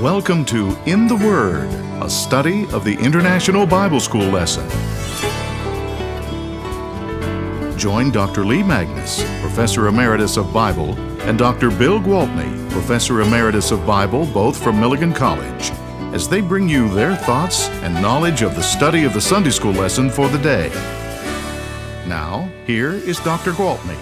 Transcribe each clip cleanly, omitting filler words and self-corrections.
Welcome to In the Word, a study of the International Bible School lesson. Join Dr. Lee Magnus, Professor Emeritus of Bible, and Dr. Bill Gwaltney, Professor Emeritus of Bible, both from Milligan College, as they bring you their thoughts and knowledge of the study of the Sunday School lesson for the day. Now, here is Dr. Gwaltney.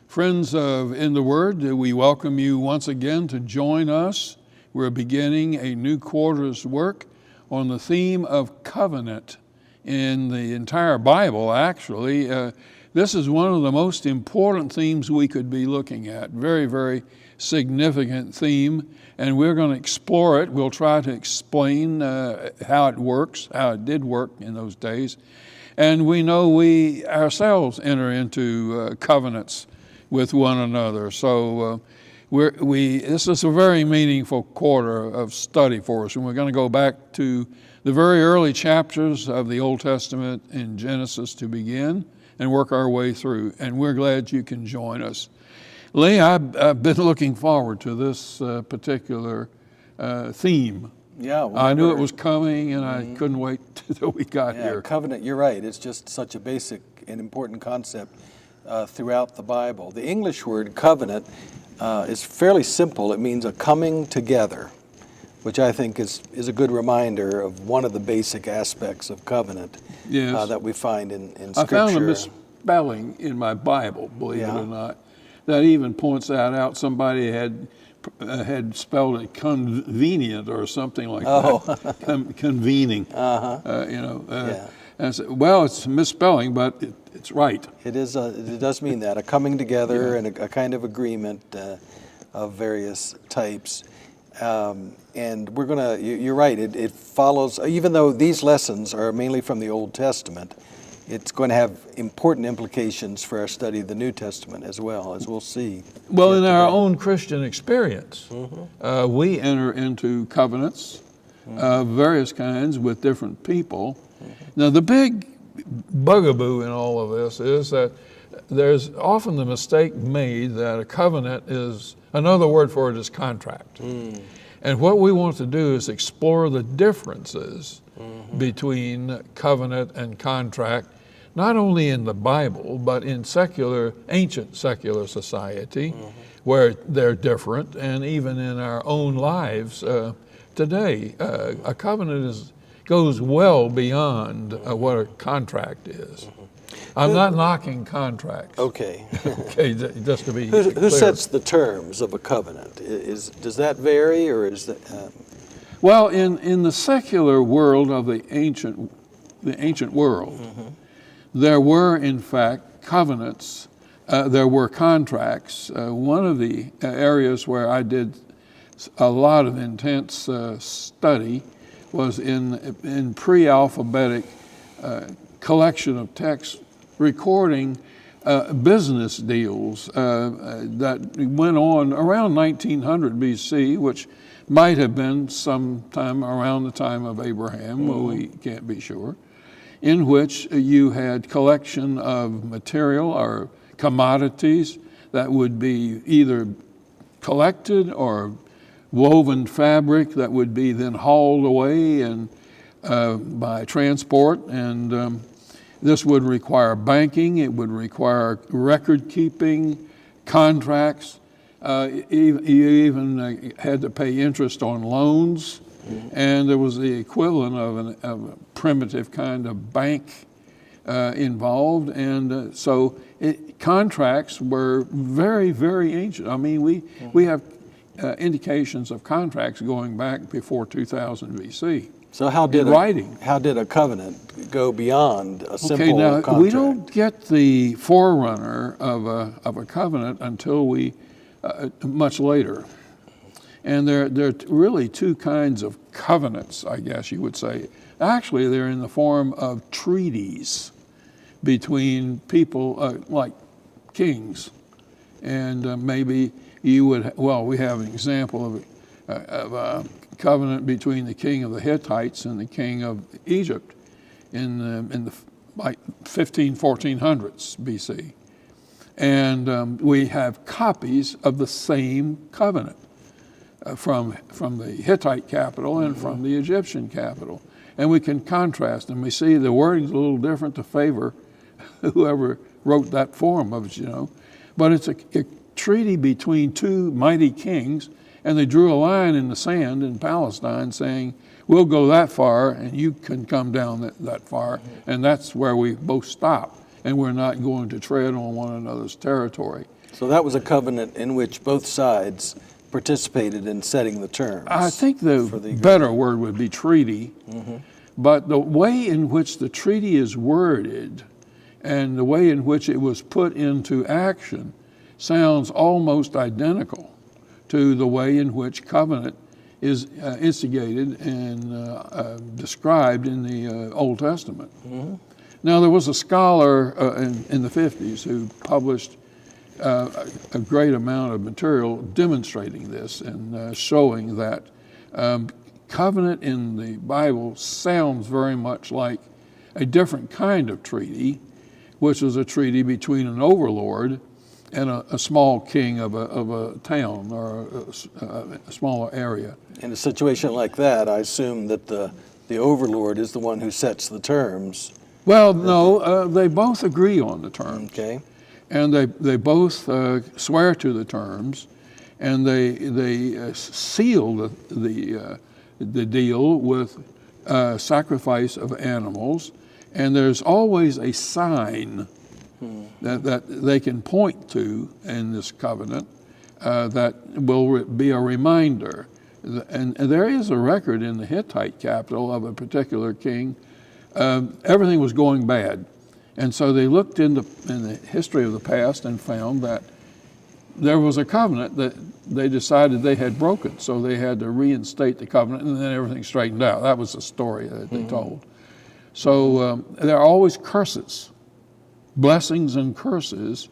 Friends of In the Word, we welcome you once again to join us. We're beginning a new quarter's work on the theme of covenant in the entire Bible, actually. This is one of the most important themes we could be looking at. Very, very significant theme, and we're going to explore it. We'll try to explain how it works, how it did work in those days. And we know we ourselves enter into covenants with one another. So this is a very meaningful quarter of study for us, and we're going to go back to the very early chapters of the Old Testament in Genesis to begin and work our way through, and we're glad you can join us. Lee, I've been looking forward to this particular theme. Yeah, I knew it was coming, and I couldn't wait till we got here. Covenant, you're right. It's just such a basic and important concept throughout the Bible. The English word covenant is fairly simple. It means a coming together, which I think is a good reminder of one of the basic aspects of covenant that we find in Scripture. I found a misspelling in my Bible, believe it or not, that even points that out. Somebody had spelled it convenient or something like that. Convening. And I said, well, it's misspelling, but it's right. It is. It does mean that, a coming together and a kind of agreement of various types. And we're going to, you're right, it follows, even though these lessons are mainly from the Old Testament, it's going to have important implications for our study of the New Testament as well, as we'll see. Well, in our own Christian experience, we enter into covenants of various kinds with different people. Now, the big bugaboo in all of this is that there's often the mistake made that a covenant is, another word for it is contract. And what we want to do is explore the differences between covenant and contract, not only in the Bible, but in ancient secular society, where they're different, and even in our own lives today. A covenant goes well beyond what a contract is. I'm not knocking contracts. Okay. Okay, just to be clear. Who sets the terms of a covenant? Does that vary, or is that? Well, in the secular world of the ancient world, there were in fact covenants. There were contracts. One of the areas where I did a lot of intense study was in pre-alphabetic collection of texts recording business deals that went on around 1900 BC, which might have been sometime around the time of Abraham, well, we can't be sure, in which you had collection of material or commodities that would be either collected or woven fabric that would be then hauled away and by transport, and this would require banking. It would require record keeping, contracts. You even had to pay interest on loans, and there was the equivalent of a primitive kind of bank involved, and so contracts were very, very ancient. I mean, we have indications of contracts going back before 2000 BC. So how did a covenant go beyond a simple contract? We don't get the forerunner of a covenant until much later. And there are really two kinds of covenants, I guess you would say. Actually, they're in the form of treaties between people like kings. And maybe you would, we have an example of a covenant between the king of the Hittites and the king of Egypt in the 1400s BC. And we have copies of the same covenant from the Hittite capital and from the Egyptian capital. And we can contrast them. We see the wording's a little different to favor whoever wrote that form of it, But it's a treaty between two mighty kings, and they drew a line in the sand in Palestine saying, we'll go that far and you can come down that far, and that's where we both stop, and we're not going to tread on one another's territory. So that was a covenant in which both sides participated in setting the terms. I think the better word would be treaty, but the way in which the treaty is worded and the way in which it was put into action sounds almost identical to the way in which covenant is instigated and described in the Old Testament. Now, there was a scholar in the 50s who published a great amount of material demonstrating this and showing that covenant in the Bible sounds very much like a different kind of treaty, which was a treaty between an overlord and a small king of a town or a smaller area. In a situation like that, I assume that the overlord is the one who sets the terms. Well, no, they both agree on the terms. Okay. And they both swear to the terms, and they seal the deal with sacrifice of animals, and there's always a sign that they can point to in this covenant that will be a reminder. And there is a record in the Hittite capital of a particular king. Everything was going bad. And so they looked in the history of the past and found that there was a covenant that they decided they had broken. So they had to reinstate the covenant, and then everything straightened out. That was the story that they told. So there are always curses, blessings and curses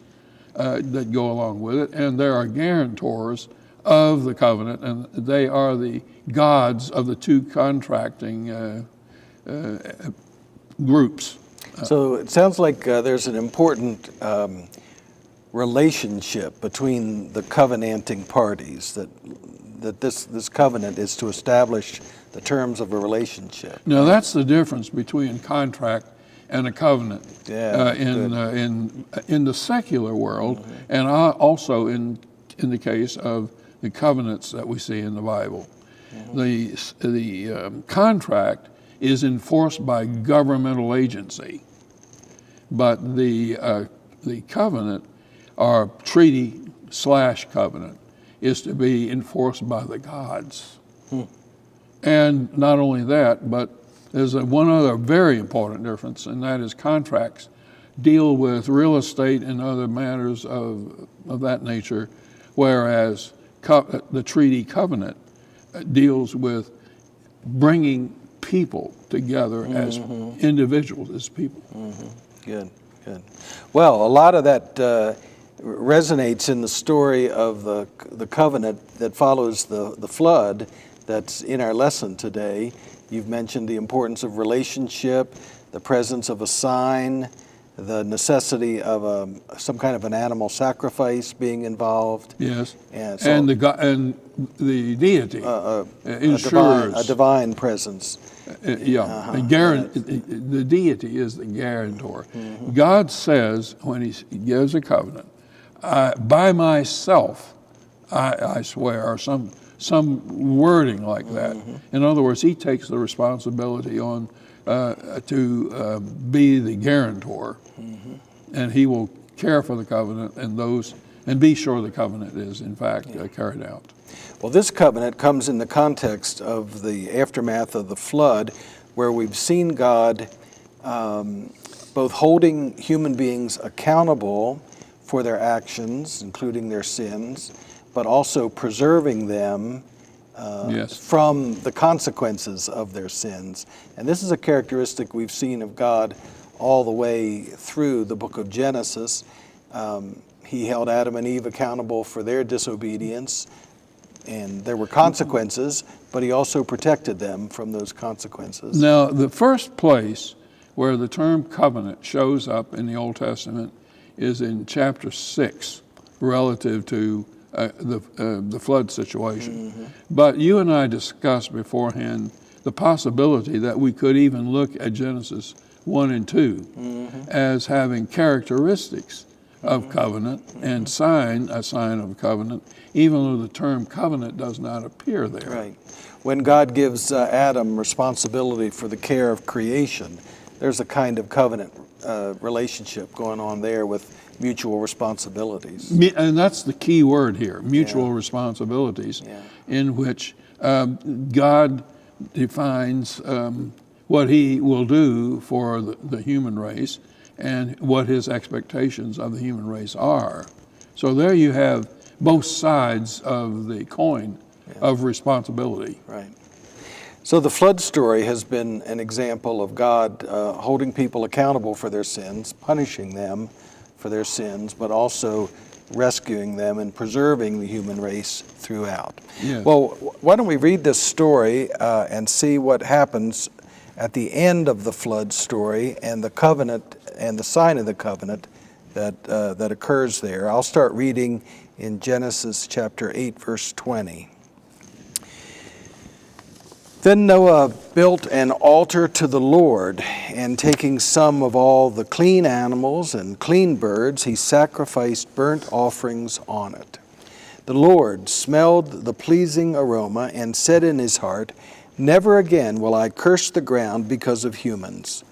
that go along with it. And there are guarantors of the covenant, and they are the gods of the two contracting groups. So it sounds like there's an important relationship between the covenanting parties, that this covenant is to establish the terms of a relationship. Now that's the difference between contract and a covenant in the secular world, and also in the case of the covenants that we see in the Bible. The contract is enforced by governmental agency, but the covenant, or treaty/covenant, is to be enforced by the gods. And not only that, but there's one other very important difference, and that is contracts deal with real estate and other matters of that nature, whereas the treaty covenant deals with bringing people together as individuals, as people. Good. Well, a lot of that resonates in the story of the covenant that follows the flood that's in our lesson today. You've mentioned the importance of relationship, the presence of a sign, the necessity of some kind of an animal sacrifice being involved. Yes, and, so, and the deity ensures a divine presence. The deity is the guarantor. God says when He gives a covenant, by myself I swear, or some wording like that. In other words, He takes the responsibility on to be the guarantor, and He will care for the covenant and be sure the covenant is in fact carried out. Well, this covenant comes in the context of the aftermath of the flood, where we've seen God both holding human beings accountable for their actions, including their sins, but also preserving them from the consequences of their sins. And this is a characteristic we've seen of God all the way through the book of Genesis. He held Adam and Eve accountable for their disobedience, and there were consequences, but He also protected them from those consequences. Now, the first place where the term covenant shows up in the Old Testament is in chapter 6 relative to the flood situation. But you and I discussed beforehand the possibility that we could even look at Genesis 1 and 2 as having characteristics of covenant and a sign of covenant, even though the term covenant does not appear there. Right. When God gives Adam responsibility for the care of creation, there's a kind of covenant relationship going on there with mutual responsibilities. And that's the key word here, mutual responsibilities, in which God defines what he will do for the human race and what his expectations of the human race are. So there you have both sides of the coin of responsibility. Right. So the flood story has been an example of God holding people accountable for their sins, punishing them for their sins, but also rescuing them and preserving the human race throughout. Yes. Well, why don't we read this story and see what happens at the end of the flood story and the covenant and the sign of the covenant that occurs there. I'll start reading in Genesis chapter 8, verse 20. Then Noah built an altar to the Lord, and taking some of all the clean animals and clean birds, he sacrificed burnt offerings on it. The Lord smelled the pleasing aroma and said in his heart, "Never again will I curse the ground because of humans,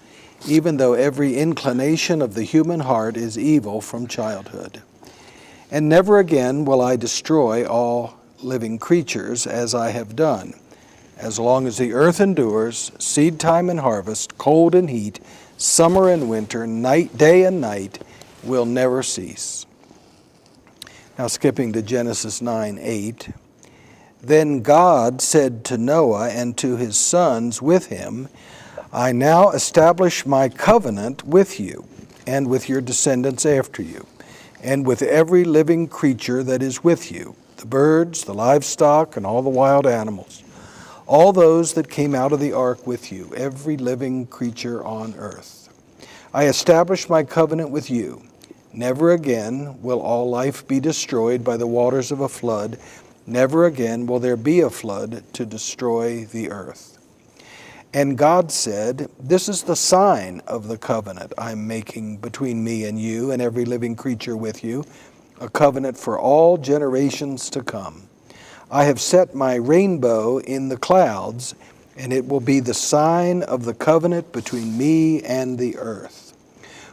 even though every inclination of the human heart is evil from childhood. And never again will I destroy all living creatures as I have done. As long as the earth endures, seed time and harvest, cold and heat, summer and winter, day and night will never cease." Now skipping to Genesis 9:8. Then God said to Noah and to his sons with him, "I now establish my covenant with you and with your descendants after you, and with every living creature that is with you, the birds, the livestock, and all the wild animals, all those that came out of the ark with you, every living creature on earth. I establish my covenant with you. Never again will all life be destroyed by the waters of a flood. Never again will there be a flood to destroy the earth." And God said, "This is the sign of the covenant I'm making between me and you and every living creature with you, a covenant for all generations to come. I have set my rainbow in the clouds, and it will be the sign of the covenant between me and the earth.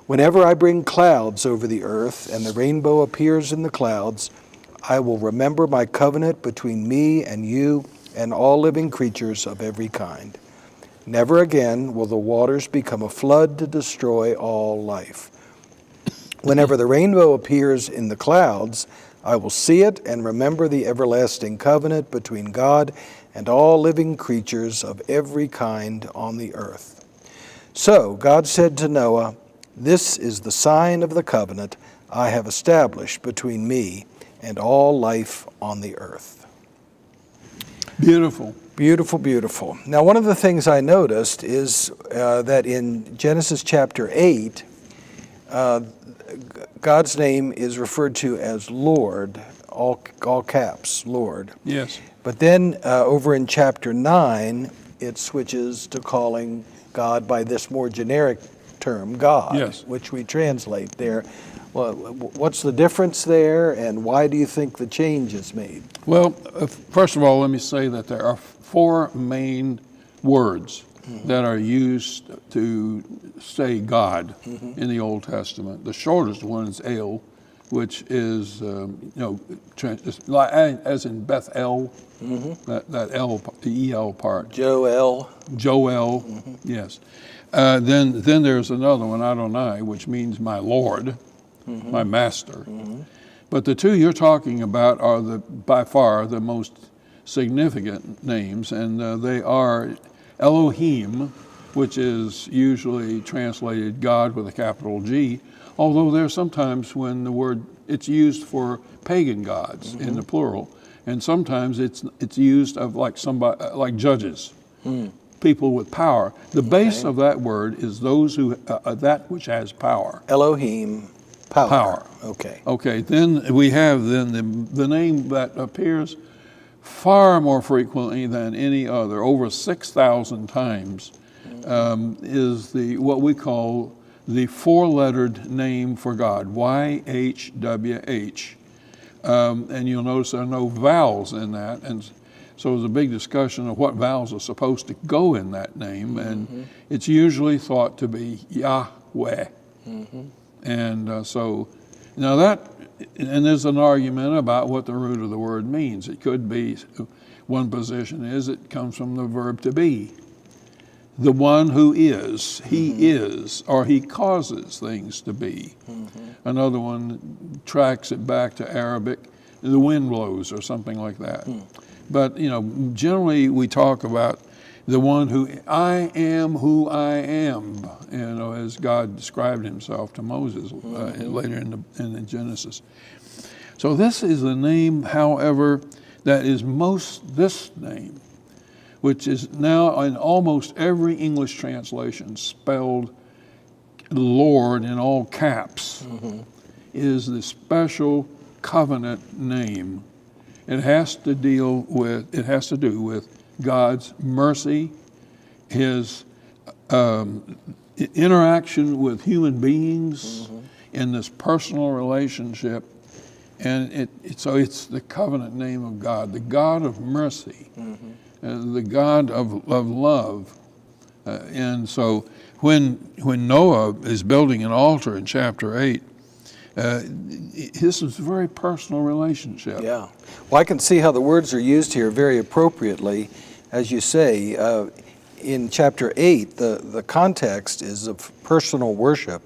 Whenever I bring clouds over the earth and the rainbow appears in the clouds, I will remember my covenant between me and you and all living creatures of every kind. Never again will the waters become a flood to destroy all life. Whenever the rainbow appears in the clouds, I will see it and remember the everlasting covenant between God and all living creatures of every kind on the earth." So God said to Noah, "This is the sign of the covenant I have established between me and all life on the earth." Beautiful. Beautiful, beautiful. Now, one of the things I noticed is that in Genesis chapter 8, God's name is referred to as Lord, all caps, Lord. Yes. But then over in chapter 9, it switches to calling God by this more generic term, God, Yes. which we translate there. Well, what's the difference there, and why do you think the change is made? Well, first of all, let me say that there are 4 main words that are used to say God in the Old Testament. The shortest one is El, which is, as in Bethel, that El, the EL part. Joel. Joel, yes. Then there's another one, Adonai, which means my Lord, my Master. But the 2 you're talking about are by far the most significant names, and they are Elohim, which is usually translated God with a capital G, although there's sometimes when the word, it's used for pagan gods in the plural, and sometimes it's used of like somebody, like judges, people with power. The base of that word is those who, that which has power. Elohim. Power. Okay. Okay, then we have the name that appears far more frequently than any other, over 6,000 times, is what we call the four-lettered name for God, YHWH. And you'll notice there are no vowels in that, and so there's a big discussion of what vowels are supposed to go in that name, and it's usually thought to be Yahweh. And so now and there's an argument about what the root of the word means. It could be, one position is it comes from the verb to be. The one who is, he is, or he causes things to be. Another one tracks it back to Arabic, the wind blows or something like that. But, generally we talk about the one I am who I am, as God described himself to Moses later in the Genesis. So this is the name, however, that is this name, which is now in almost every English translation spelled Lord in all caps, is the special covenant name. It has to do with God's mercy, his interaction with human beings in this personal relationship. And so it's the covenant name of God, the God of mercy, the God of love. And so when Noah is building an altar in chapter 8, this is a very personal relationship. Yeah. Well, I can see how the words are used here very appropriately. As you say, in chapter 8, the context is of personal worship.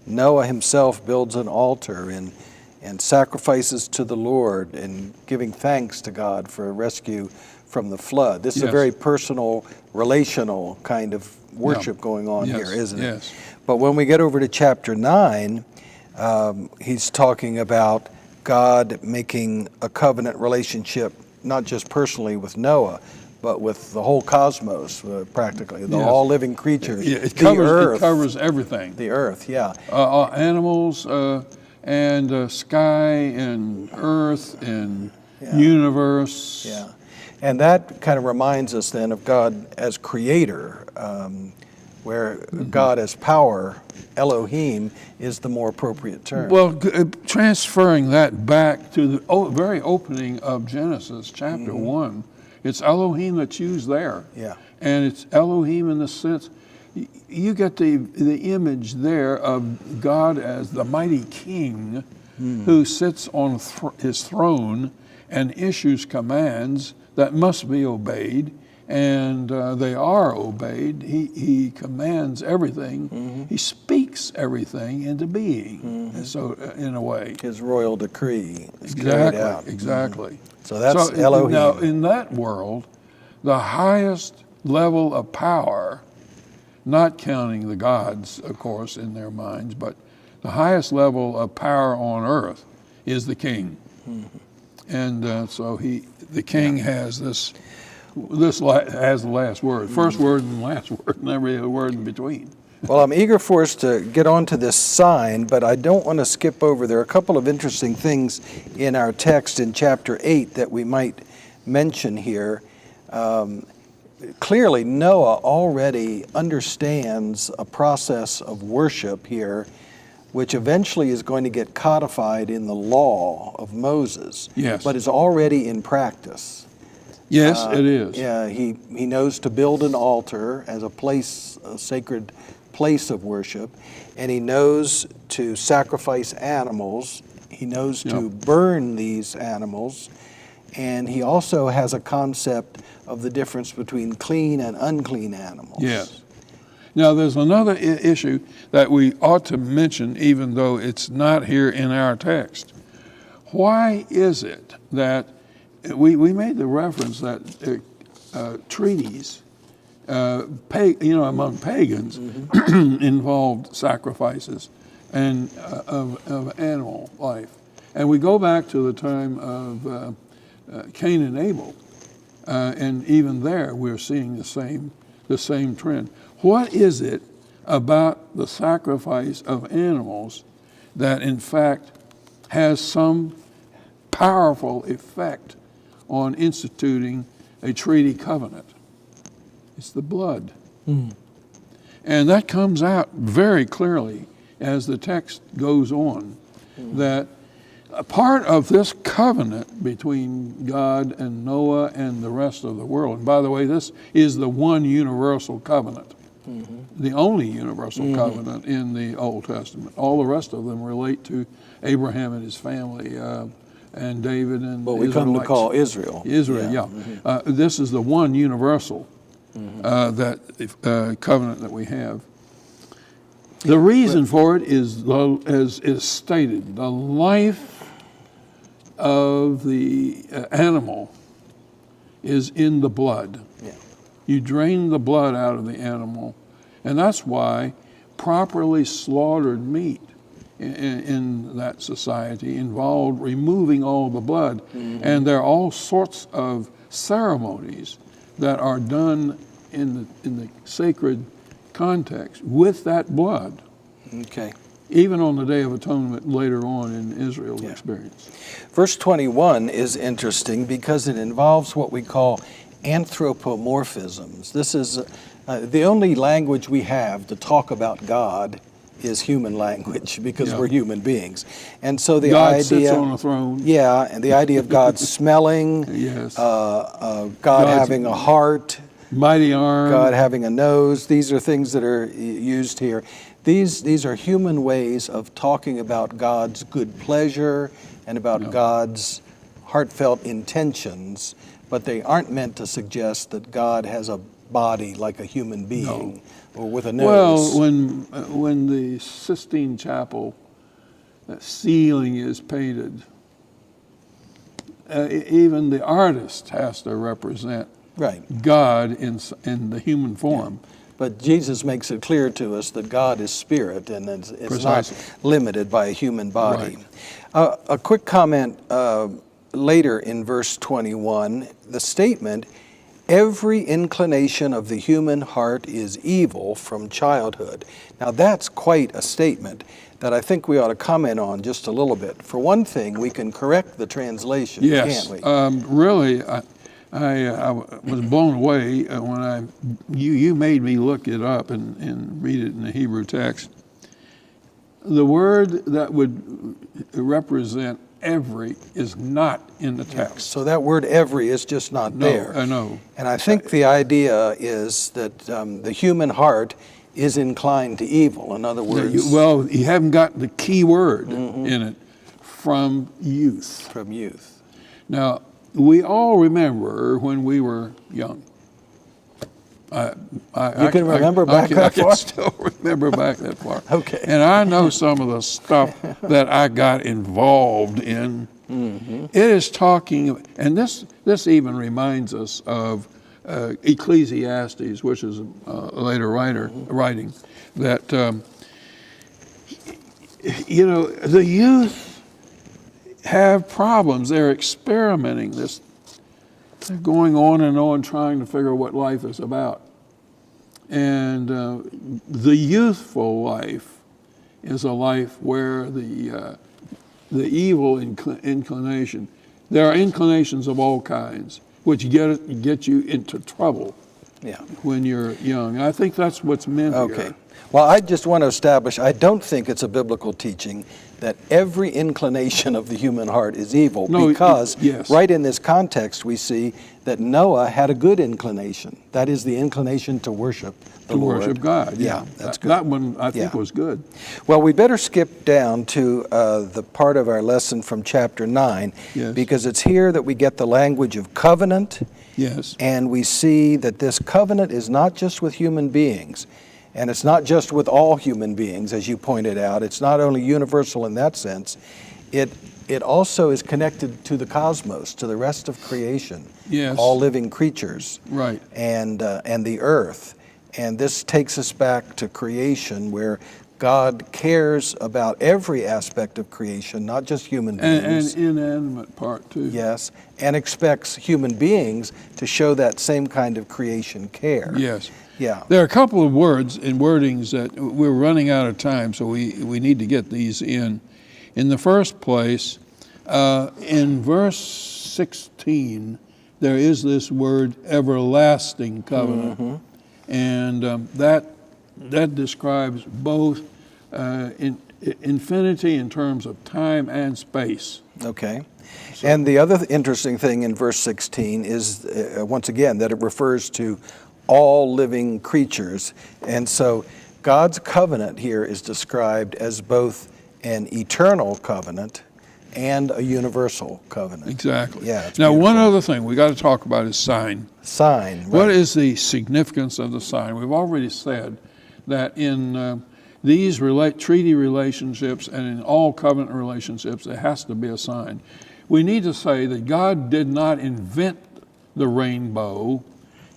Noah himself builds an altar and sacrifices to the Lord and giving thanks to God for a rescue from the flood. This is a very personal, relational kind of worship going on here, isn't it? Yes. But when we get over to chapter 9, he's talking about God making a covenant relationship, not just personally with Noah, but with the whole cosmos, practically, all living creatures. Yeah, it earth. It covers everything. The earth, yeah. Animals and sky and earth and universe. Yeah. And that kind of reminds us then of God as creator, where God as power, Elohim, is the more appropriate term. Well, transferring that back to the very opening of Genesis chapter 1, it's Elohim that's used there. Yeah. And it's Elohim in the sense, you get the image there of God as the mighty king who sits on his throne and issues commands that must be obeyed, and they are obeyed. He commands everything. He speaks everything into being. So, in a way, his royal decree is carried out. Exactly. So that's Elohim. Now, in that world, the highest level of power, not counting the gods, of course, in their minds, but the highest level of power on earth is the king. And so the king has this has the last word, first word and last word, and every word in between. Well, I'm eager for us to get on to this sign, but I don't want to skip over. There are a couple of interesting things in our text in chapter 8 that we might mention here. Clearly, Noah already understands a process of worship here, which eventually is going to get codified in the law of Moses, but is already in practice. Yes, it is. Yeah, he knows to build an altar as a sacred place of worship, and he knows to sacrifice animals. He knows to burn these animals, and he also has a concept of the difference between clean and unclean animals. Yes. Now, there's another issue that we ought to mention, even though it's not here in our text. Why is it that we made the reference that treaties, among pagans, involved sacrifices and of animal life, and we go back to the time of Cain and Abel, and even there we're seeing the same trend. What is it about the sacrifice of animals that in fact has some powerful effect on instituting a treaty covenant. It's the blood. And that comes out very clearly as the text goes on, that a part of this covenant between God and Noah and the rest of the world, and by the way, this is the one universal covenant, the only universal covenant in the Old Testament. All the rest of them relate to Abraham and his family, and David and What we come to call Israel. Israel, yeah. This is the one universal that covenant that we have. The reason for it is, as is stated, the life of the animal is in the blood. Yeah. You drain the blood out of the animal, and that's why properly slaughtered meat in that society involved removing all the blood. And there are all sorts of ceremonies that are done in the sacred context with that blood. Okay. Even on the Day of Atonement later on in Israel's experience. Verse 21 is interesting because it involves what we call anthropomorphisms. This is the only language we have to talk about God is human language because we're human beings. And so the God idea sits on a throne. Yeah, and the idea of God smelling, Yes. God having a heart, Mighty arm. God having a nose, these are things that are used here. These are human ways of talking about God's good pleasure and about God's heartfelt intentions, but they aren't meant to suggest that God has a body like a human being or with a nose. Well, when the Sistine Chapel ceiling is painted, even the artist has to represent God in the human form. But Jesus makes it clear to us that God is spirit and it's not limited by a human body. A quick comment later in verse 21, the statement, every inclination of the human heart is evil from childhood. Now that's quite a statement that I think we ought to comment on just a little bit. For one thing, we can correct the translation, can't we? Really, I was blown away when you made me look it up and read it in the Hebrew text. The word that would represent every is not in the text. So that word every is just not there. I know. And I think the idea is that the human heart is inclined to evil. In other words... Well, you haven't got the key word in it, from youth. From youth. Now, we all remember when we were young. You can remember back that far? I can still remember back that far. Okay. And I know some of the stuff that I got involved in. It is talking, and this even reminds us of Ecclesiastes, which is a later writing, that, the youth have problems. They're experimenting this. They're going on and on trying to figure out what life is about. And the youthful life is a life where the evil inclination, there are inclinations of all kinds, which get you into trouble when you're young. I think that's what's meant here. Well, I just want to establish, I don't think it's a biblical teaching that every inclination of the human heart is evil, because right in this context we see that Noah had a good inclination. That is the inclination to worship the Lord. To worship God, that's good. That one I think was good. Well, we better skip down to the part of our lesson from chapter 9, because it's here that we get the language of covenant, and we see that this covenant is not just with human beings. And it's not just with all human beings, as you pointed out. It's not only universal in that sense. It also is connected to the cosmos, to the rest of creation, all living creatures, and the earth. And this takes us back to creation, where God cares about every aspect of creation, not just human beings. And inanimate part too. Yes, and expects human beings to show that same kind of creation care. Yes. Yeah. There are a couple of words and wordings that we're running out of time, so we need to get these in. In the first place, in verse 16, there is this word everlasting covenant. And that describes both infinity in terms of time and space. Okay. And the other interesting thing in verse 16 is, once again, that it refers to all living creatures. And so God's covenant here is described as both an eternal covenant and a universal covenant. Exactly. Yeah. It's Now, one beautiful. other thing we got to talk about is sign. Sign. Right. What is the significance of the sign? We've already said that in these treaty relationships and in all covenant relationships, there has to be a sign. We need to say that God did not invent the rainbow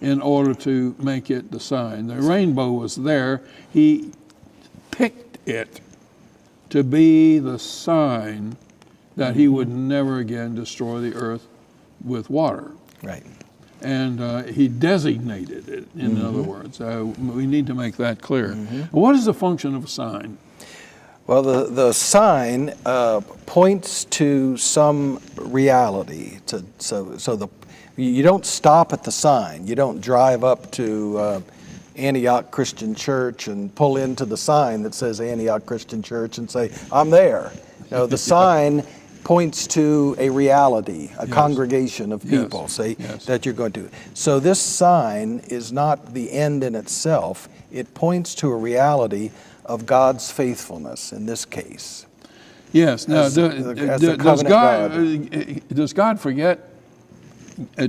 in order to make it the sign. The rainbow was there. He picked it to be the sign that he would never again destroy the earth with water. Right. And he designated it, in other words. We need to make that clear. What is the function of a sign? Well, the sign points to some reality. You don't stop at the sign. You don't drive up to Antioch Christian Church and pull into the sign that says Antioch Christian Church and say, I'm there. No, the sign points to a reality, a congregation of people, that you're going to. So this sign is not the end in itself. It points to a reality of God's faithfulness in this case. Yes. Now, does God forget?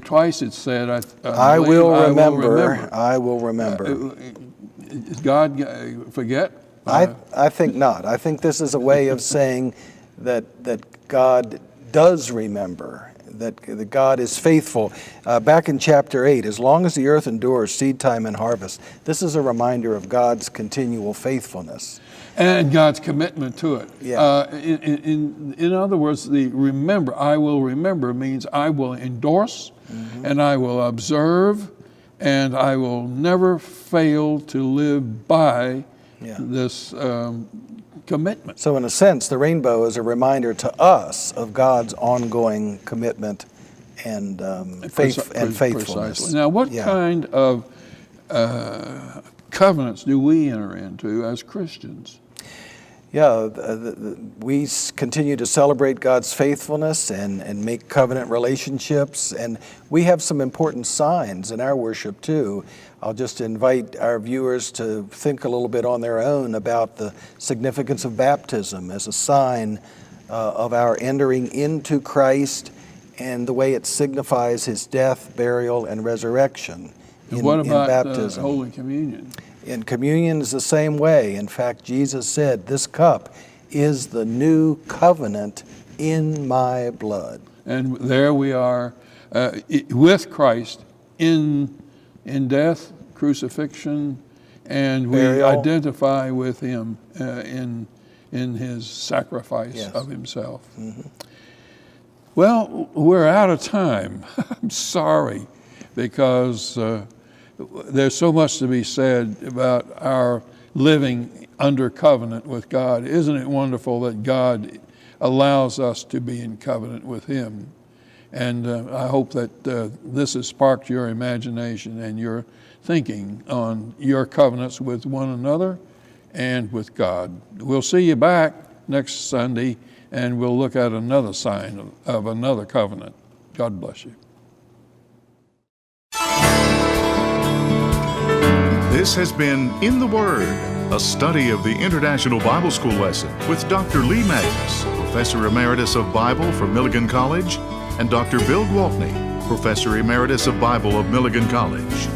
Twice it said, I will remember. I will remember. Does God forget? I think not. I think this is a way of saying that God does remember, that God is faithful. Back in chapter 8, as long as the earth endures, seed time and harvest, this is a reminder of God's continual faithfulness. And God's commitment to it. Yeah. In other words, I will remember means I will endorse and I will observe and I will never fail to live by this commitment. So in a sense, the rainbow is a reminder to us of God's ongoing commitment and faithfulness. Precisely. Now, what kind of covenants do we enter into as Christians? Yeah, we continue to celebrate God's faithfulness and make covenant relationships, and we have some important signs in our worship too. I'll just invite our viewers to think a little bit on their own about the significance of baptism as a sign of our entering into Christ and the way it signifies His death, burial, and resurrection in baptism. Holy Communion? And communion is the same way. In fact, Jesus said, this cup is the new covenant in my blood. And there we are with Christ in death, crucifixion, and we identify with Him in His sacrifice of Himself. Well, we're out of time. I'm sorry, because there's so much to be said about our living under covenant with God. Isn't it wonderful that God allows us to be in covenant with Him? And I hope that this has sparked your imagination and your thinking on your covenants with one another and with God. We'll see you back next Sunday, and we'll look at another sign of another covenant. God bless you. This has been In the Word, a study of the International Bible School lesson with Dr. Lee Magnus, Professor Emeritus of Bible from Milligan College, and Dr. Bill Gwaltney, Professor Emeritus of Bible of Milligan College.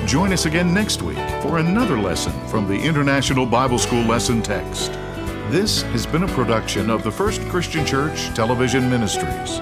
Join us again next week for another lesson from the International Bible School lesson text. This has been a production of the First Christian Church Television Ministries.